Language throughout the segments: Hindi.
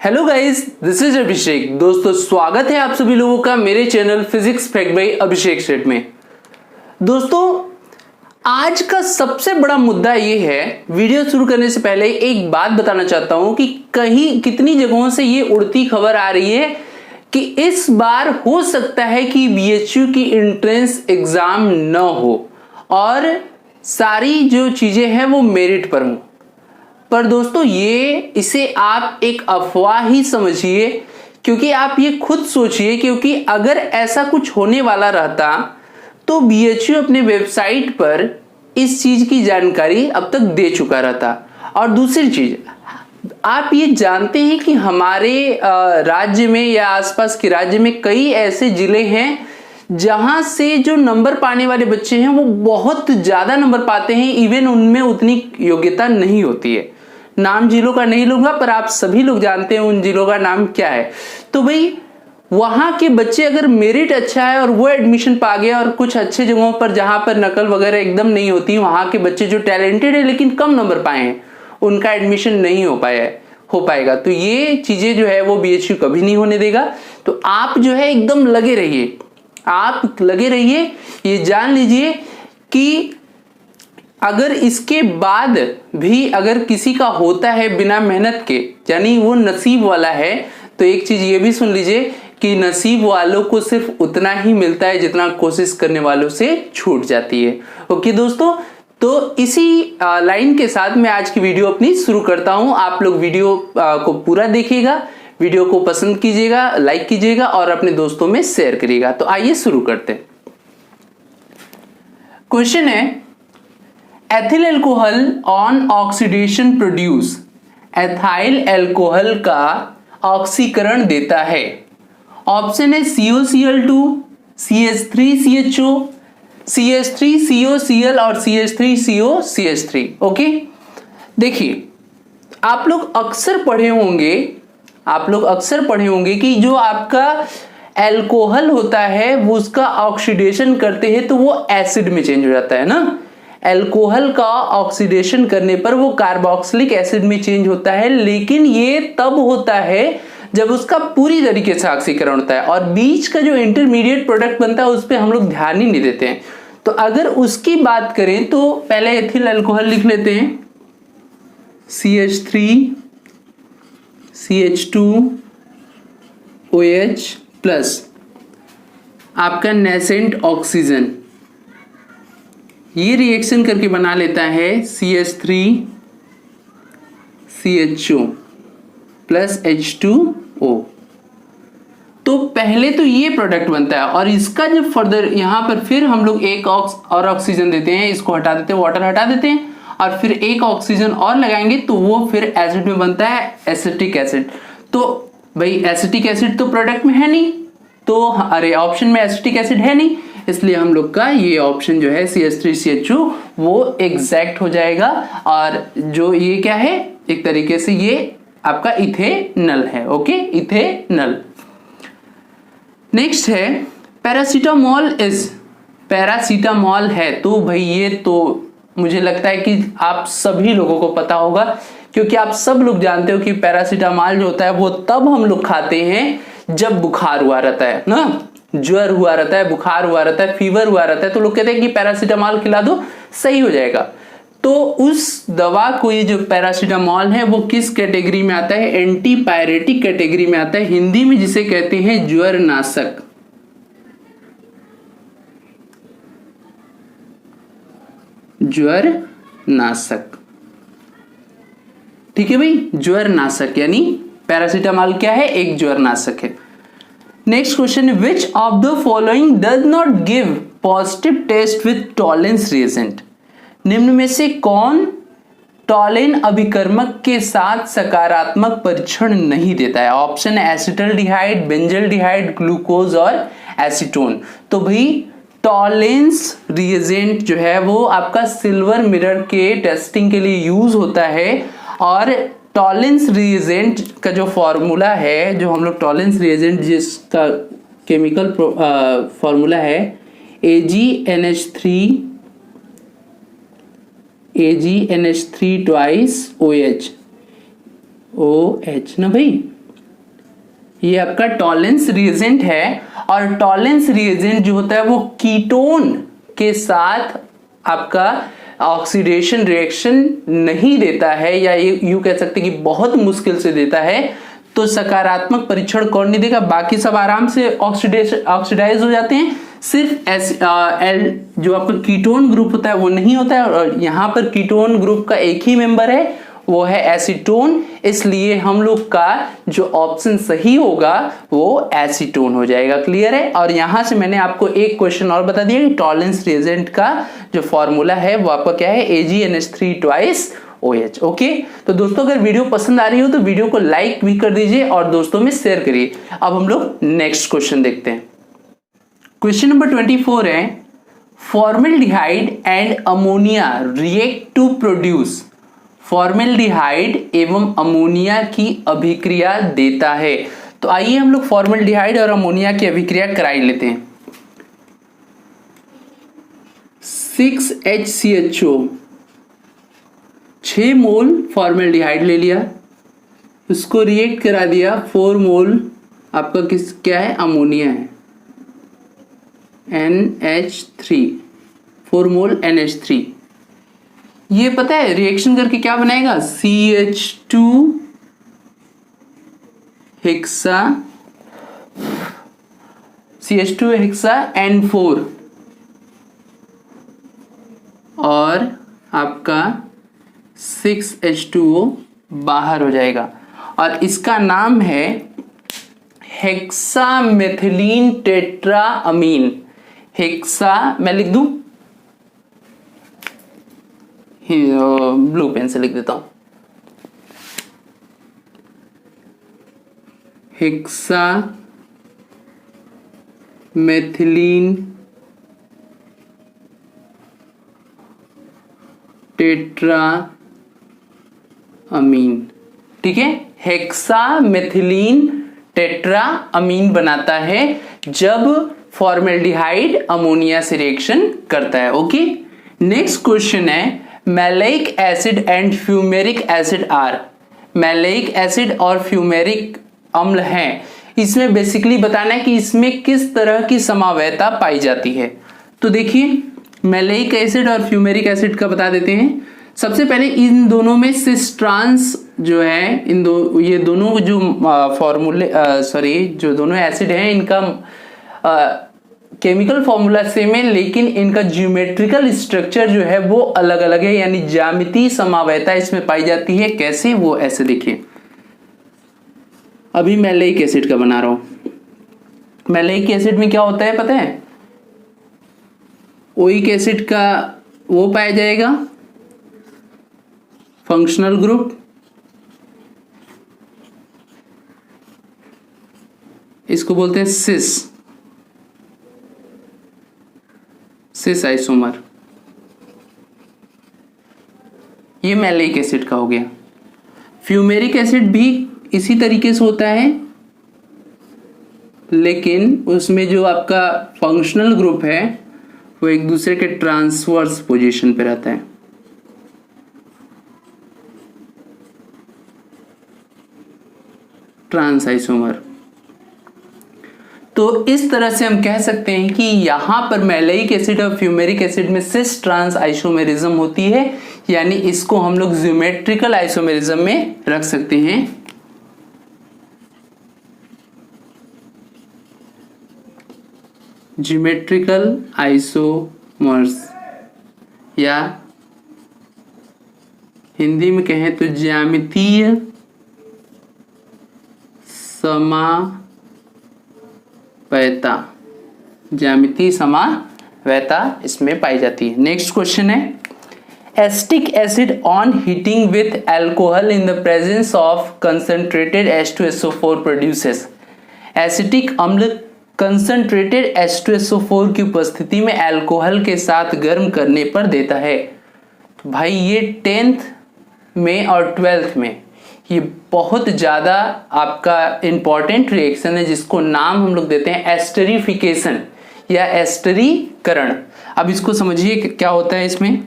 हेलो गाइस, दिस इज अभिषेक। दोस्तों, स्वागत है आप सभी लोगों का मेरे चैनल फिजिक्स फैक्ट बाय अभिषेक सेट में। दोस्तों, आज का सबसे बड़ा मुद्दा ये है, वीडियो शुरू करने से पहले एक बात बताना चाहता हूं कि कहीं कितनी जगहों से ये उड़ती खबर आ रही है कि इस बार हो सकता है कि बीएचयू की एंट्रेंस एग्जाम न हो और सारी जो चीजें हैं वो मेरिट पर हों। पर दोस्तों, इसे आप एक अफवाह ही समझिए, क्योंकि आप ये खुद सोचिए, क्योंकि अगर ऐसा कुछ होने वाला रहता तो बीएचयू अपने वेबसाइट पर इस चीज की जानकारी अब तक दे चुका रहता। और दूसरी चीज, आप ये जानते हैं कि हमारे राज्य में या आसपास के राज्य में कई ऐसे जिले हैं जहां से जो नंबर पाने वाले बच्चे हैं वो बहुत ज्यादा नंबर पाते हैं, इवन उनमें उतनी योग्यता नहीं होती है। नाम जिलों का नहीं लूंगा, पर आप सभी लोग जानते हैं उन जिलों का नाम क्या है। तो भाई, वहां के बच्चे अगर मेरिट अच्छा है और वो एडमिशन पा गया, और कुछ अच्छे जगहों पर जहां पर नकल वगैरह एकदम नहीं होती, वहां के बच्चे जो टैलेंटेड है लेकिन कम नंबर पाए हैं, उनका एडमिशन नहीं हो पाएगा। तो ये चीजें जो है वो बीएचयू कभी नहीं होने देगा। तो आप जो है एकदम लगे रहिए, आप लगे रहिए। ये जान लीजिए कि अगर इसके बाद भी अगर किसी का होता है बिना मेहनत के, यानी वो नसीब वाला है, तो एक चीज ये भी सुन लीजिए कि नसीब वालों को सिर्फ उतना ही मिलता है जितना कोशिश करने वालों से छूट जाती है। ओके दोस्तों, तो इसी लाइन के साथ मैं आज की वीडियो अपनी शुरू करता हूं। आप लोग वीडियो को पूरा देखिएगा, वीडियो को पसंद कीजिएगा, लाइक कीजिएगा और अपने दोस्तों में शेयर करिएगा। तो आइए शुरू करते हैं। क्वेश्चन है, ethyl alcohol on oxidation produce, ethyl alcohol का ऑक्सीकरण देता है। ऑप्शन है COCl2, CH3CHO, CH3COCl और CH3COCH3। ओके, देखिए, आप लोग अक्सर पढ़े होंगे कि जो आपका एल्कोहल होता है वो उसका ऑक्सीडेशन करते हैं तो वो एसिड में चेंज हो जाता है ना। एल्कोहल का ऑक्सीडेशन करने पर वो कार्बोक्सिलिक एसिड में चेंज होता है, लेकिन ये तब होता है जब उसका पूरी तरीके से ऑक्सीकरण होता है, और बीच का जो इंटरमीडिएट प्रोडक्ट बनता है उस पर हम लोग ध्यान ही नहीं देते हैं। तो अगर उसकी बात करें तो पहले एथिल अल्कोहल लिख लेते हैं, CH3CH2OH प्लस आपका नेसेंट ऑक्सीजन, ये रिएक्शन करके बना लेता है CH3CHO प्लस H2O। तो पहले तो ये प्रोडक्ट बनता है, और इसका जब फर्दर यहां पर फिर हम लोग एक और ऑक्सीजन देते हैं, इसको हटा देते हैं, वाटर हटा देते हैं, और फिर एक ऑक्सीजन और लगाएंगे तो वो फिर एसिड में बनता है, एसिटिक एसिड। तो भाई, एसिटिक एसिड तो प्रोडक्ट में है नहीं, तो अरे ऑप्शन में एसिटिक एसिड है नहीं, इसलिए हम लोग का ये ऑप्शन जो है CH3CHO वो एग्जैक्ट हो जाएगा। और जो ये क्या है, एक तरीके से ये आपका इथेनल है। Okay, ethanal. नेक्स्ट है पैरासीटामॉल है। तो भाई, ये तो मुझे लगता है कि आप सभी लोगों को पता होगा, क्योंकि आप सब लोग जानते हो कि पैरासीटामॉल जो होता है वो तब हम लोग खाते हैं जब बुखार हुआ रहता है ना, ज्वर हुआ रहता है, बुखार हुआ रहता है, फीवर हुआ रहता है, तो लोग कहते हैं कि पैरासीटामॉल खिला दो, सही हो जाएगा। तो उस दवा को, ये जो पैरासीटामॉल है वो किस कैटेगरी में आता है? एंटीपायरेटिक कैटेगरी में आता है, हिंदी में जिसे कहते हैं ज्वर नाशक। ज्वर नाशक, ठीक है भाई, ज्वर नाशक यानी पैरासीटामॉल क्या है? एक ज्वर नाशक है। Next question, which of the following does not give positive test with Tollens reagent? निम्न में से कौन टॉलेन अभिकर्मक के साथ सकारात्मक परीक्षण नहीं देता है? ऑप्शन है एसिटल्डिहाइड, बेंजल्डिहाइड, ग्लूकोज और एसीटोन। तो भाई, टॉलेंस रिएजेंट जो है वो आपका सिल्वर मिरर के टेस्टिंग के लिए यूज होता है, और टॉलेंस रिएजेंट का जो फॉर्मूला है, जो हम लोग टॉलेंस रिएजेंट जिसका केमिकल फॉर्मूला है AgNH3 ट्वाइस OH ना भाई, ये आपका टॉलेंस रिएजेंट है, और टॉलेंस रिएजेंट जो होता है वो कीटोन के साथ आपका ऑक्सीडेशन रिएक्शन नहीं देता है, या यूं कह सकते कि बहुत मुश्किल से देता है। तो सकारात्मक परीक्षण कौन नहीं देगा, बाकी सब आराम से ऑक्सीडाइज हो जाते हैं, सिर्फ एल जो आपका कीटोन ग्रुप होता है वो नहीं होता है। और यहाँ पर कीटोन ग्रुप का एक ही मेंबर है, वो है एसीटोन, इसलिए हम लोग का जो ऑप्शन सही होगा वो एसीटोन हो जाएगा। क्लियर है। और यहां से मैंने आपको एक क्वेश्चन और बता दिया कि टॉलेंस रिएजेंट का जो फॉर्मूला है वो आपका क्या है, AgNH3 ट्वाइस OH। ओके, तो दोस्तों अगर वीडियो पसंद आ रही हो तो वीडियो को लाइक भी कर दीजिए और दोस्तों में शेयर करिए। अब हम लोग नेक्स्ट क्वेश्चन देखते हैं। क्वेश्चन नंबर 24 है, formaldehyde and ammonia react to produce, formaldehyde एवं अमोनिया की अभिक्रिया देता है। तो आइए हम लोग फॉर्मेल्डिहाइड और अमोनिया की अभिक्रिया कराई लेते हैं। 6HCHO 6 मोल फॉर्मेल्डिहाइड ले लिया, उसको रिएक्ट करा दिया, 4 मोल आपका क्या है, अमोनिया है, NH3, 4 मोल NH3। ये पता है रिएक्शन करके क्या बनाएगा, CH2 हेक्सा N4 और आपका 6H2O बाहर हो जाएगा, और इसका नाम है हेक्सामेथिलीन टेट्राअमीन। हेक्सा मैं लिख दूं, ब्लू पेन से लिख देता हूं, हेक्सामेथिलीन टेट्राअमीन। ठीक है, हेक्सामेथिलीन टेट्राअमीन बनाता है जब फॉर्मेल्डिहाइड अमोनिया से रिएक्शन करता है। ओके, नेक्स्ट क्वेश्चन है, maleic acid and fumaric acid are, maleic acid और फ्यूमेरिक अम्ल हैं, इसमें बेसिकली बताना है कि इसमें किस तरह की समावयता पाई जाती है। तो देखिए, मैलेइक एसिड और फ्यूमेरिक एसिड का बता देते हैं। सबसे पहले इन दोनों में सिस ट्रांस जो है, ये दोनों जो जो दोनों एसिड हैं इनका केमिकल फॉर्मूला सेम है, लेकिन इनका ज्योमेट्रिकल स्ट्रक्चर जो है वो अलग अलग है, यानी ज्यामितीय समावयता इसमें पाई जाती है। कैसे, वो ऐसे देखिए, अभी मैलेइक एसिड का बना रहा हूं। मैलेइक एसिड में क्या होता है पता है, ओइक एसिड का वो पाया जाएगा फंक्शनल ग्रुप, इसको बोलते हैं सिस आइसोमर, ये मैलेइक एसिड का हो गया। फ्यूमेरिक एसिड भी इसी तरीके से होता है, लेकिन उसमें जो आपका फंक्शनल ग्रुप है वो एक दूसरे के ट्रांसवर्स पोजीशन पे रहता है। Trans isomer. तो इस तरह से हम कह सकते हैं कि यहां पर मैलेइक एसिड और फ्यूमेरिक एसिड में सिस ट्रांस आइसोमेरिज्म होती है, यानी इसको हम लोग ज्योमेट्रिकल आइसोमेरिज्म में रख सकते हैं। ज्योमेट्रिकल आइसोमर्स, या हिंदी में कहें तो ज्यामितीय समावयता, ज्यामितीय समावयता इसमें पाई जाती है। नेक्स्ट क्वेश्चन है, acetic acid on heating with alcohol in the presence of concentrated H2SO4 produces, acetic अम्ल कंसंट्रेटेड H2SO4 की उपस्थिति में अल्कोहल के साथ गर्म करने पर देता है। तो भाई ये 10th में और 12th में ये बहुत ज़्यादा आपका इंपॉर्टेंट रिएक्शन है, जिसको नाम हम लोग देते हैं एस्टरिफिकेशन या एस्टरीकरण। अब इसको समझिए क्या होता है इसमें।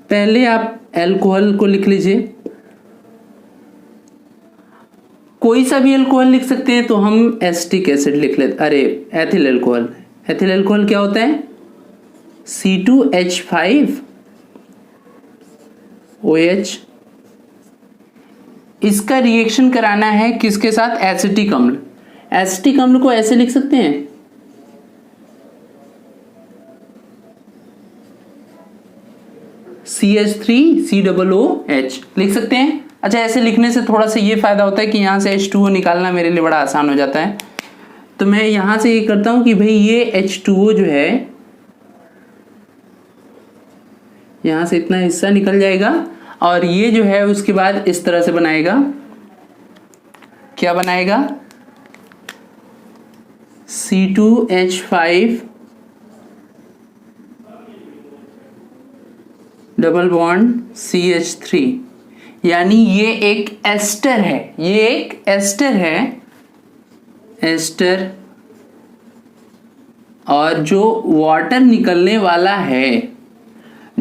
पहले आप अल्कोहल को लिख लीजिए, कोई सा भी अल्कोहल लिख सकते हैं, तो हम एसिटिक एसिड लिख लेते, अरे एथिल अल्कोहल। एथिल अल्कोहल क्या होता है? C2H5OH। इसका रिएक्शन कराना है किसके साथ? एसिटिक अम्ल। एसिटिक अम्ल को ऐसे लिख सकते हैं, CH3COOH लिख सकते हैं। अच्छा, ऐसे लिखने से थोड़ा सा ये फायदा होता है कि यहां से H2O निकालना मेरे लिए बड़ा आसान हो जाता है। तो मैं यहां से ये करता हूं कि भाई ये H2O जो है, यहां से इतना हिस्सा निकल जाएगा और ये जो है उसके बाद इस तरह से बनाएगा। क्या बनाएगा? C2H5 डबल बॉन्ड CH3, यानी ये एक एस्टर है, ये एक एस्टर है, एस्टर। और जो वाटर निकलने वाला है,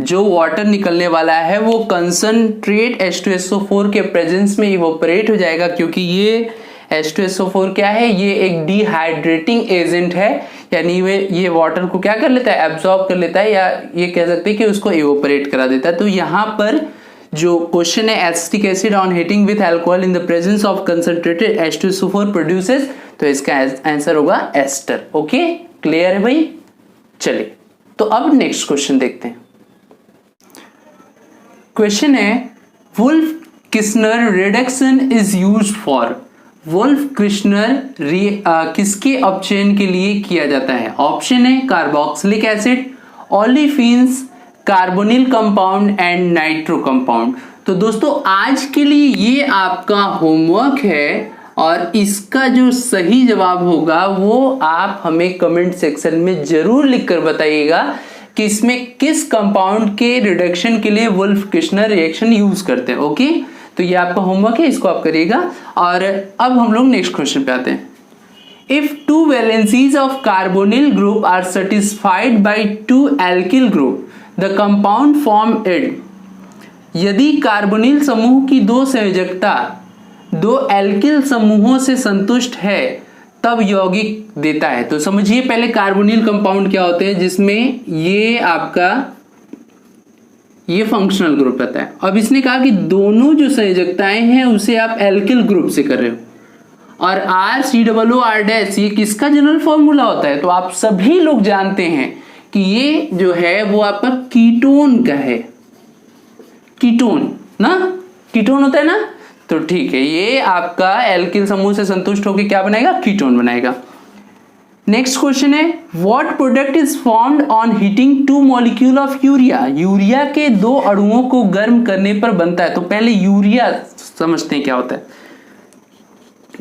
जो वाटर निकलने वाला है वो कंसंट्रेट H2SO4 के प्रेजेंस में इवोपरेट हो जाएगा, क्योंकि ये H2SO4 क्या है? ये एक डिहाइड्रेटिंग एजेंट है, यानी ये वाटर को क्या कर लेता है? एब्जॉर्ब कर लेता है, या ये कह सकते हैं कि उसको इवोपरेट करा देता है। तो यहाँ पर जो क्वेश्चन है, acetic acid on heating with alcohol in the presence of concentrated H2SO4 produces, तो इसका आंसर होगा एस्टर। ओके, क्लियर है भाई? चलिए, तो अब नेक्स्ट क्वेश्चन देखते हैं। क्वेश्चन है, Wolff Kishner reduction is used for. Wolff Kishner किसके अपचयन के लिए किया जाता है? ऑप्शन है carboxylic acid, olefins, carbonyl compound and nitro compound. तो दोस्तों आज के लिए ये आपका होमवर्क है, और इसका जो सही जवाब होगा वो आप हमें कमेंट सेक्शन में जरूर लिखकर बताइएगा कि इसमें किस कंपाउंड के रिडक्शन के लिए वुल्फ किस्नर रिएक्शन यूज करते हैं। ओके, तो ये आपका होमवर्क है, इसको आप करिएगा। और अब हम लोग नेक्स्ट क्वेश्चन पे आते हैं। If two valencies of carbonyl group are satisfied by two alkyl group, the compound form it. यदि कार्बोनिल समूह की दो संयोजकता दो एल्किल समूहों से संतुष्ट है, तब यौगिक देता है। तो समझिए पहले कार्बोनिल कंपाउंड क्या होते हैं, जिसमें ये आपका ये फंक्शनल ग्रुप रहता है। अब इसने कहा कि दोनों जो संयोजकताएं हैं उसे आप एल्किल ग्रुप से कर रहे हो, और RCOOR' ये किसका जनरल फॉर्मूला होता है? तो आप सभी लोग जानते हैं कि ये जो है वो आपका कीटोन का है। कीटोन ना, कीटोन होता है ना, तो ठीक है, ये आपका एल्किल समूह से संतुष्ट होकर क्या बनाएगा? कीटोन बनाएगा। नेक्स्ट क्वेश्चन है, what product is formed on heating two molecule of urea. Urea के दो अणुओं को गर्म करने पर बनता है। तो पहले यूरिया समझते हैं क्या होता है।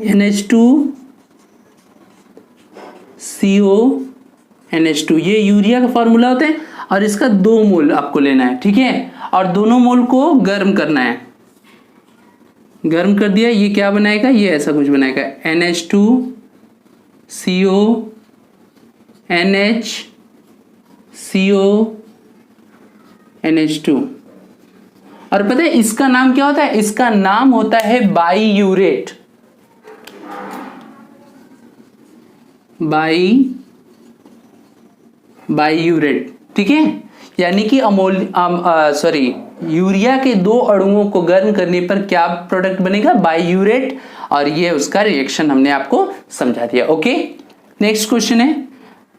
NH2CONH2, ये यूरिया का फॉर्मूला होता है, और इसका 2 मोल आपको लेना है, ठीक है, और दोनों मोल को गर्म करना है। गर्म कर दिया, ये क्या बनाएगा? ये ऐसा कुछ बनाएगा, NH2CONH2। और पता है इसका नाम क्या होता है? इसका नाम होता है बाईयूरेट। बाईयूरेट, ठीक है, यानी कि यूरिया के दो अणुओं को गर्म करने पर क्या प्रोडक्ट बनेगा? बाईयूरेट। और ये उसका रिएक्शन हमने आपको समझा दिया। ओके, नेक्स्ट क्वेश्चन है,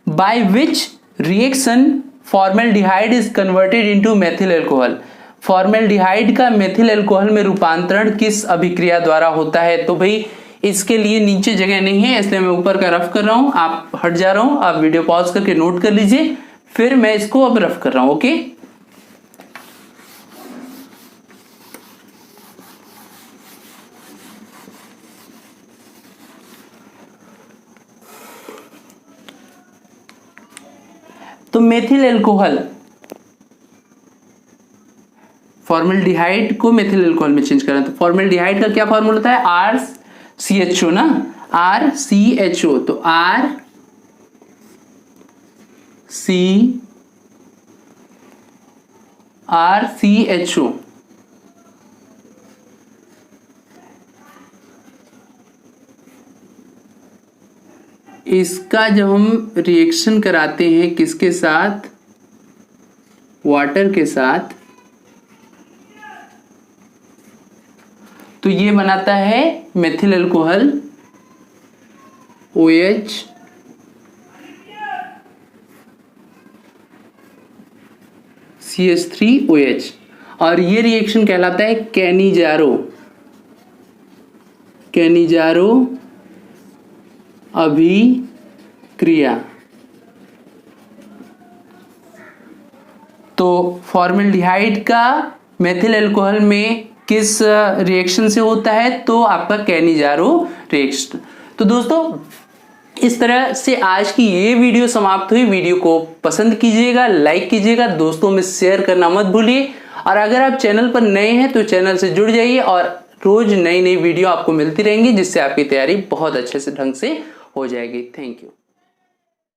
by which reaction formaldehyde is converted into methyl alcohol. Formaldehyde का मेथिल अल्कोहल में रूपांतरण किस अभिक्रिया द्वारा होता है? तो भाई इसके लिए नीचे जगह नहीं है, इसलिए मैं ऊपर का रफ कर रहा हूं, आप हट जा रहा हूं, आप वीडियो पॉज करके नोट कर लीजिए, फिर मैं इसको अब रफ कर रहा हूं। ओके, तो मेथिल अल्कोहल, फॉर्मेल्डिहाइड को मेथिल अल्कोहल में चेंज करना है। तो फॉर्मेल्डिहाइड का क्या फॉर्मूला होता है? RCHO ना, RCHO। तो RCHO इसका जब हम रिएक्शन कराते हैं किसके साथ, वाटर के साथ, तो ये बनाता है मेथिल अल्कोहल OH CH3OH, और ये रिएक्शन कहलाता है कैनिजारो अभिक्रिया। तो फॉर्मेल्डिहाइड का मेथिल अल्कोहल में किस रिएक्शन से होता है, तो आपका कैनिजारो रिएक्शन। तो दोस्तों इस तरह से आज की ये वीडियो समाप्त हुई। वीडियो को पसंद कीजिएगा, लाइक कीजिएगा, दोस्तों में शेयर करना मत भूलिए, और अगर आप चैनल पर नए हैं तो चैनल से जुड़ जाइए और रोज नई नई वीडियो आपको मिलती रहेंगी, जिससे आपकी तैयारी बहुत अच्छे से ढंग से हो जाएगी। Thank you.